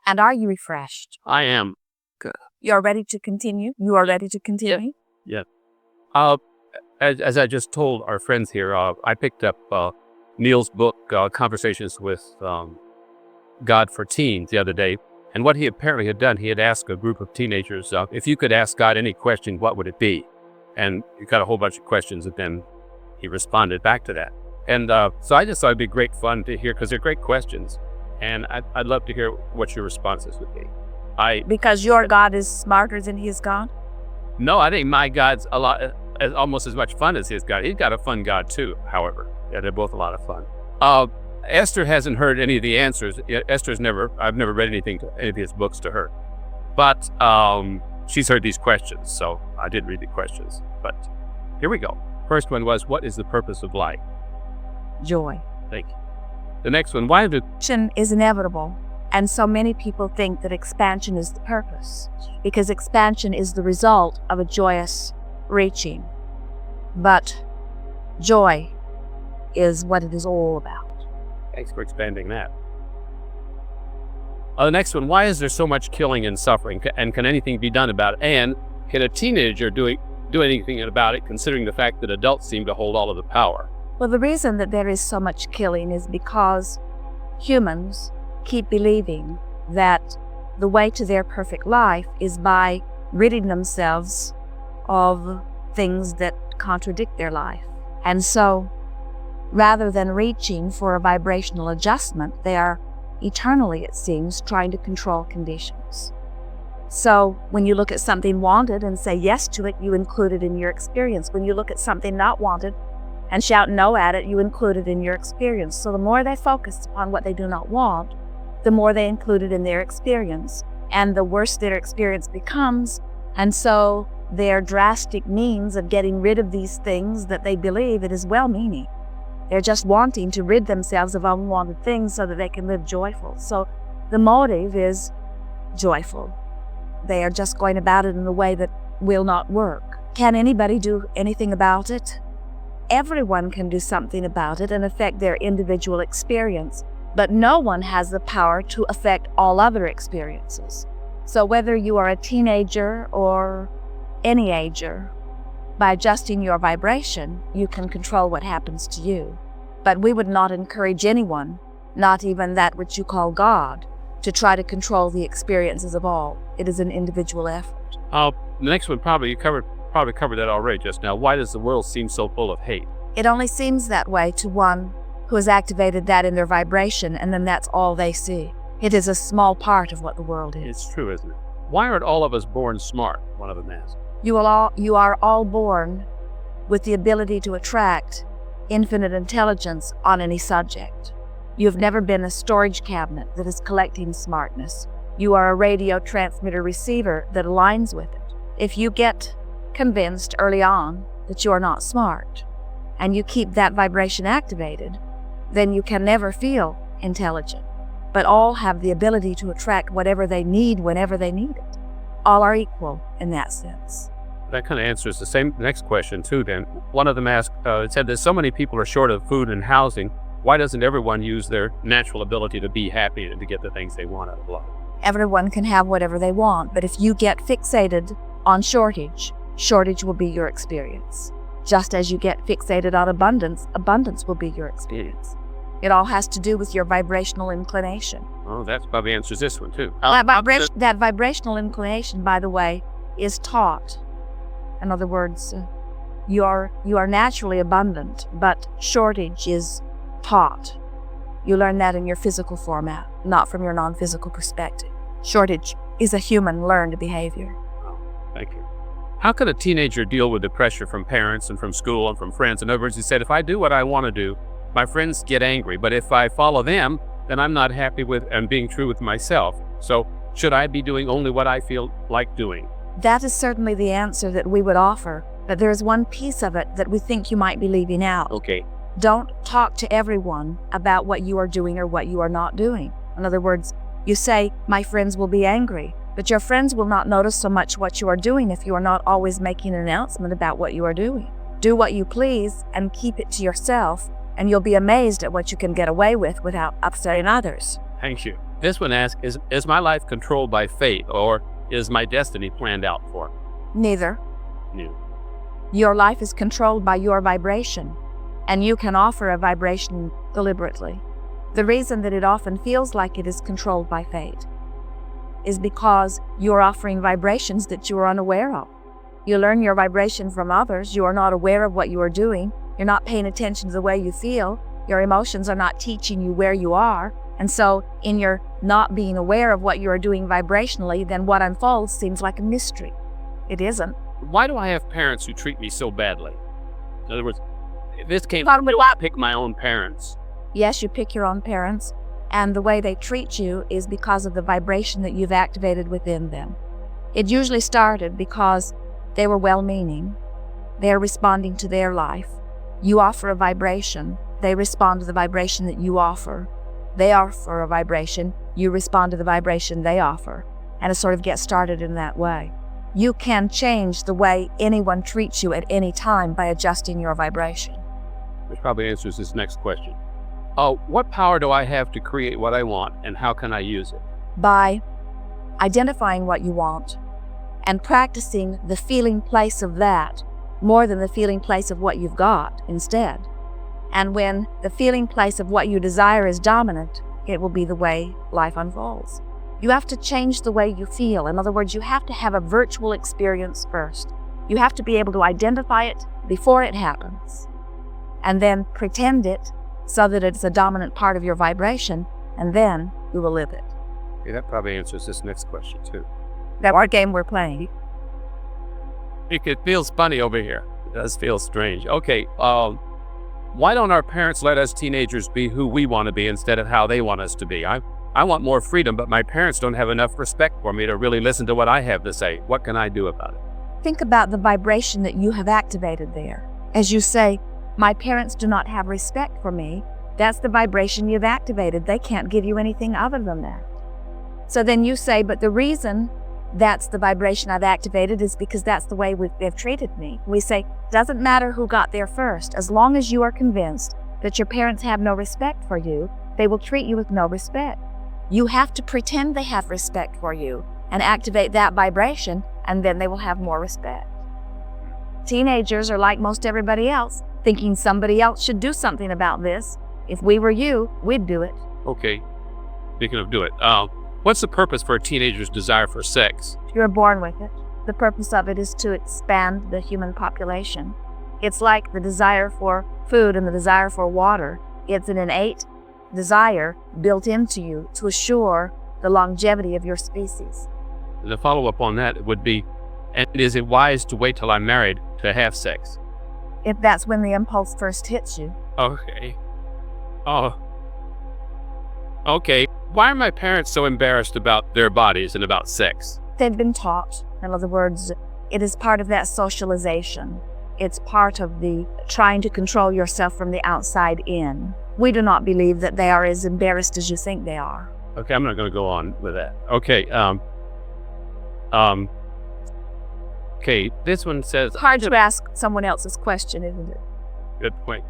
And are you refreshed? I am. Good. You're ready to continue? You are ready to continue? Yeah. As I just told our friends here, I picked up Neil's book, Conversations with God for Teens, the other day. And what he apparently had done, he had asked a group of teenagers, if you could ask God any question, what would it be? And he got a whole bunch of questions, and then he responded back to that. And so I just thought it'd be great fun to hear, because they're great questions. And I'd love to hear what your responses would be. Because your God is smarter than his God? No, I think my God's almost as much fun as his God. He's got a fun God too, however. Yeah, they're both a lot of fun. Esther hasn't heard any of the answers. I've never read anything to any of his books to her. But she's heard these questions, so I did read the questions. But here we go. First one was, what is the purpose of life? Joy. Thank you. The next one, why did... Expansion is inevitable, and so many people think that expansion is the purpose, because expansion is the result of a joyous reaching. But joy is what it is all about. Thanks for expanding that. The next one, why is there so much killing and suffering, and can anything be done about it? And can a teenager do anything about it, considering the fact that adults seem to hold all of the power? Well, the reason that there is so much killing is because humans keep believing that the way to their perfect life is by ridding themselves of things that contradict their life. And so, rather than reaching for a vibrational adjustment, they are eternally, it seems, trying to control conditions. So when you look at something wanted and say yes to it, you include it in your experience. When you look at something not wanted and shout no at it, you include it in your experience. So the more they focus upon what they do not want, the more they include it in their experience, and the worse their experience becomes. And so their drastic means of getting rid of these things that they believe, it is well-meaning. They're just wanting to rid themselves of unwanted things so that they can live joyful. So the motive is joyful. They are just going about it in a way that will not work. Can anybody do anything about it? Everyone can do something about it and affect their individual experience, but no one has the power to affect all other experiences. So whether you are a teenager or any ager, by adjusting your vibration, you can control what happens to you. But we would not encourage anyone, not even that which you call God, to try to control the experiences of all. It is an individual effort. The next one, you probably covered that already just now. Why does the world seem so full of hate? It only seems that way to one who has activated that in their vibration, and then that's all they see. It is a small part of what the world is. It's true, isn't it? Why aren't all of us born smart? One of them asked. You are all born with the ability to attract infinite intelligence on any subject. You've never been a storage cabinet that is collecting smartness. You are a radio transmitter receiver that aligns with it. If you get convinced early on that you are not smart, and you keep that vibration activated, then you can never feel intelligent. But all have the ability to attract whatever they need whenever they need it. All are equal in that sense. That kind of answers the next question too then. One of them asked, it said that so many people are short of food and housing. Why doesn't everyone use their natural ability to be happy and to get the things they want out of life? Everyone can have whatever they want, but if you get fixated on shortage will be your experience. Just as you get fixated on abundance will be your experience. It all has to do with your vibrational inclination. Oh, that probably answers this one too. That vibrational inclination, by the way, is taught. In other words, you are naturally abundant, but shortage is taught. You learn that in your physical format, not from your non-physical perspective. Shortage is a human learned behavior. Oh, thank you. How can a teenager deal with the pressure from parents and from school and from friends? In other words, he said, if I do what I want to do, my friends get angry, but if I follow them, then I'm not happy with and being true with myself. So should I be doing only what I feel like doing? That is certainly the answer that we would offer, but there is one piece of it that we think you might be leaving out. Okay. Don't talk to everyone about what you are doing or what you are not doing. In other words, you say, my friends will be angry, but your friends will not notice so much what you are doing if you are not always making an announcement about what you are doing. Do what you please and keep it to yourself, and you'll be amazed at what you can get away with without upsetting others. Thank you. This one asks, is my life controlled by fate, or is my destiny planned out for? Neither. No. Your life is controlled by your vibration, and you can offer a vibration deliberately. The reason that it often feels like it is controlled by fate is because you're offering vibrations that you are unaware of. You learn your vibration from others. You are not aware of what you are doing. You're not paying attention to the way you feel. Your emotions are not teaching you where you are. And so in your not being aware of what you are doing vibrationally, then what unfolds seems like a mystery. It isn't. Why do I have parents who treat me so badly? In other words, if this came, Talking do about- I pick my own parents? Yes, you pick your own parents, and the way they treat you is because of the vibration that you've activated within them. It usually started because they were well-meaning. They're responding to their life. You offer a vibration. They respond to the vibration that you offer. They offer a vibration. You respond to the vibration they offer. And it sort of gets started in that way. You can change the way anyone treats you at any time by adjusting your vibration. Which probably answers this next question. What power do I have to create what I want, and how can I use it? By identifying what you want and practicing the feeling place of that more than the feeling place of what you've got instead. And when the feeling place of what you desire is dominant, it will be the way life unfolds. You have to change the way you feel. In other words, you have to have a virtual experience first. You have to be able to identify it before it happens, and then pretend it so that it's a dominant part of your vibration, and then you will live it. Okay, that probably answers this next question too. That's our game we're playing. It feels funny over here. It does feel strange. Okay, why don't our parents let us teenagers be who we want to be instead of how they want us to be? I want more freedom, but my parents don't have enough respect for me to really listen to what I have to say. What can I do about it? Think about the vibration that you have activated there. As you say, my parents do not have respect for me. That's the vibration you've activated. They can't give you anything other than that. So then you say, but the reason that's the vibration I've activated is because that's the way they've treated me. We say, doesn't matter who got there first. As long as you are convinced that your parents have no respect for you, they will treat you with no respect. You have to pretend they have respect for you and activate that vibration, and then they will have more respect. Teenagers are like most everybody else, thinking somebody else should do something about this. If we were you, we'd do it. Okay, speaking of do it, what's the purpose for a teenager's desire for sex? You're born with it. The purpose of it is to expand the human population. It's like the desire for food and the desire for water. It's an innate desire built into you to assure the longevity of your species. The follow-up on that would be, and is it wise to wait till I'm married to have sex? If that's when the impulse first hits you. Okay. Oh. Okay. Why are my parents so embarrassed about their bodies and about sex? They've been taught. In other words, it is part of that socialization. It's part of the trying to control yourself from the outside in. We do not believe that they are as embarrassed as you think they are. Okay, I'm not going to go on with that. Okay, okay, this one says... It's hard to ask someone else's question, isn't it? Good point.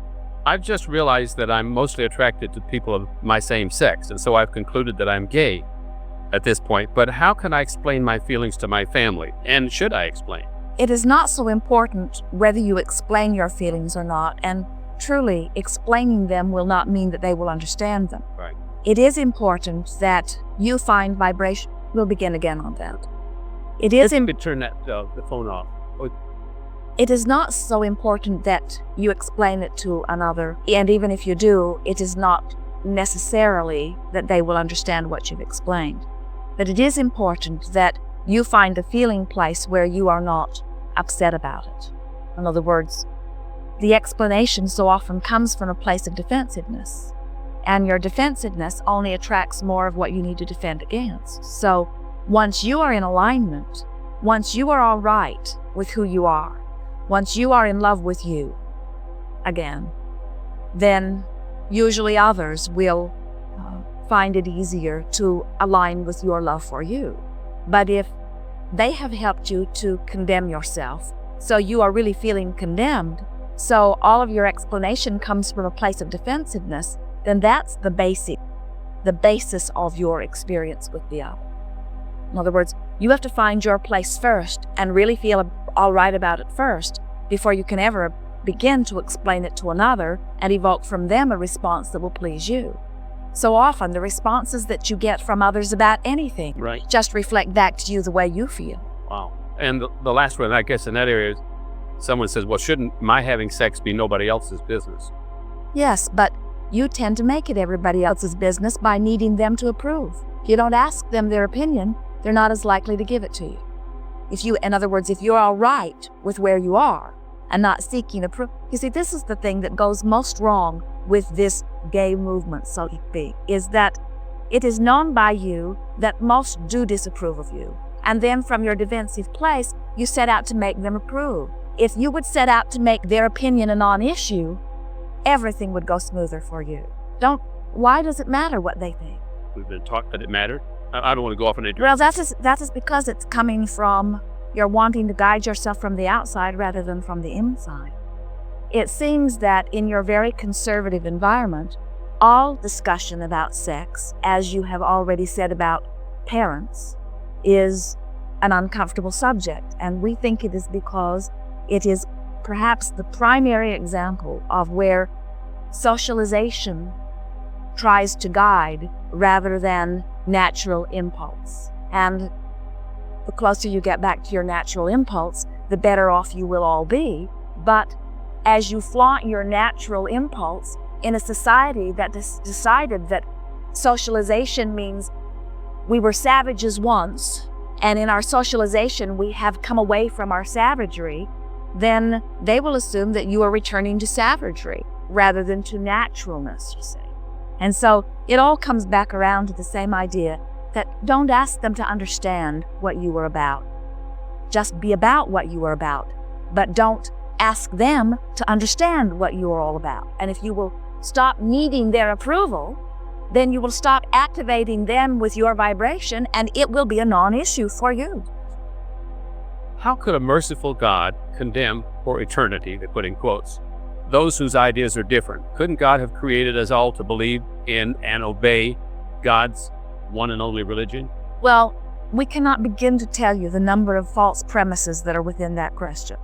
I've just realized that I'm mostly attracted to people of my same sex, and so I've concluded that I'm gay at this point. But how can I explain my feelings to my family? And should I explain? It is not so important whether you explain your feelings or not, and truly explaining them will not mean that they will understand them. Right. It is important that you find vibration. We'll begin again on that. It is You could turn that the phone off. It is not so important that you explain it to another, and even if you do, it is not necessarily that they will understand what you've explained. But it is important that you find a feeling place where you are not upset about it. In other words, the explanation so often comes from a place of defensiveness, and your defensiveness only attracts more of what you need to defend against. So once you are in alignment, once you are all right with who you are, once you are in love with you, again, then usually others will find it easier to align with your love for you. But if they have helped you to condemn yourself, so you are really feeling condemned, so all of your explanation comes from a place of defensiveness, then that's the basic the basis of your experience with the other. In other words, you have to find your place first and really feel all right about it first before you can ever begin to explain it to another and evoke from them a response that will please you. So often, the responses that you get from others about anything just reflect back to you the way you feel. Wow. And the last one, I guess, in that area is someone says, well, shouldn't my having sex be nobody else's business? Yes, but you tend to make it everybody else's business by needing them to approve. If you don't ask them their opinion, they're not as likely to give it to you. In other words, if you're all right with where you are and not seeking approval. You see, this is the thing that goes most wrong with this gay movement, so to speak, is that it is known by you that most do disapprove of you. And then from your defensive place, you set out to make them approve. If you would set out to make their opinion a non-issue, everything would go smoother for you. Why does it matter what they think? We've been taught that it mattered. I don't want to go off on a... Well, that is because it's coming from your wanting to guide yourself from the outside rather than from the inside. It seems that in your very conservative environment, all discussion about sex, as you have already said about parents, is an uncomfortable subject. And we think it is because it is perhaps the primary example of where socialization tries to guide rather than natural impulse. And the closer you get back to your natural impulse, the better off you will all be. But as you flaunt your natural impulse in a society that decided that socialization means we were savages once, and in our socialization we have come away from our savagery, then they will assume that you are returning to savagery rather than to naturalness, you see. And so it all comes back around to the same idea that don't ask them to understand what you were about. Just be about what you were about, but don't ask them to understand what you are all about. And if you will stop needing their approval, then you will stop activating them with your vibration, and it will be a non-issue for you. How could a merciful God condemn for eternity, they put in quotes, those whose ideas are different? Couldn't God have created us all to believe in and obey God's one and only religion? Well, we cannot begin to tell you the number of false premises that are within that question.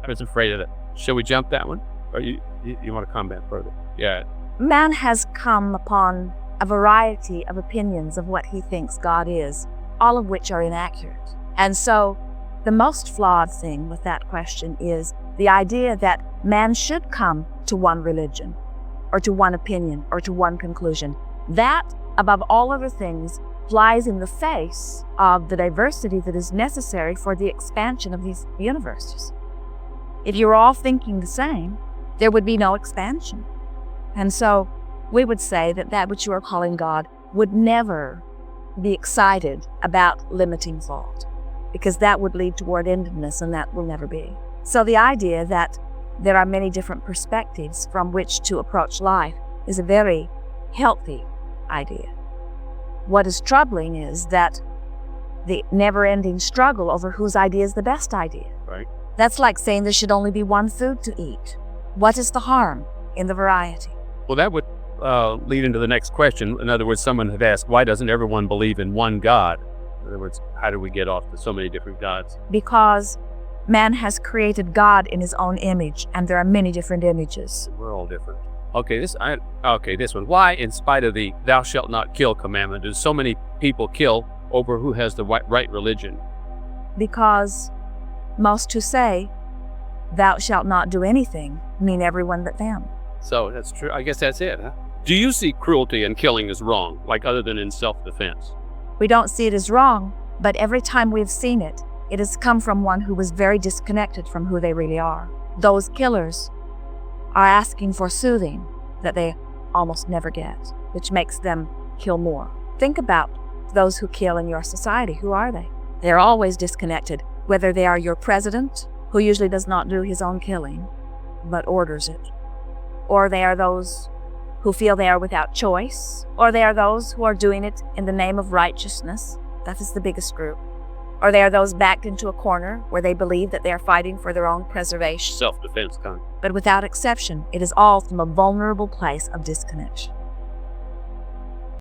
I was afraid of it. Shall we jump that one? Or you want to comment further? Yeah. Man has come upon a variety of opinions of what he thinks God is, all of which are inaccurate. And so the most flawed thing with that question is the idea that man should come to one religion or to one opinion or to one conclusion. That, above all other things, flies in the face of the diversity that is necessary for the expansion of these universes. If you were all thinking the same, there would be no expansion. And so we would say that that which you are calling God would never be excited about limiting thought, because that would lead toward endedness, and that will never be. So the idea that there are many different perspectives from which to approach life is a very healthy idea. What is troubling is that the never-ending struggle over whose idea is the best idea. Right. That's like saying there should only be one food to eat. What is the harm in the variety? Well, that would lead into the next question. In other words, someone had asked, why doesn't everyone believe in one God? In other words, how do we get off to so many different gods? Because man has created God in his own image, and there are many different images. We're all different. Okay, this one. Why, in spite of the "thou shalt not kill" commandment, do so many people kill over who has the right religion? Because most who say, "thou shalt not do anything," mean everyone but them. So that's true. I guess that's it, huh? Do you see cruelty and killing as wrong, like other than in self-defense? We don't see it as wrong, but every time we've seen it, it has come from one who was very disconnected from who they really are. Those killers are asking for soothing that they almost never get, which makes them kill more. Think about those who kill in your society. Who are they? They're always disconnected, whether they are your president, who usually does not do his own killing, but orders it, or they are those who feel they are without choice, or they are those who are doing it in the name of righteousness. That is the biggest group. Or they are those backed into a corner where they believe that they are fighting for their own preservation. Self-defense kind. But without exception, it is all from a vulnerable place of disconnection.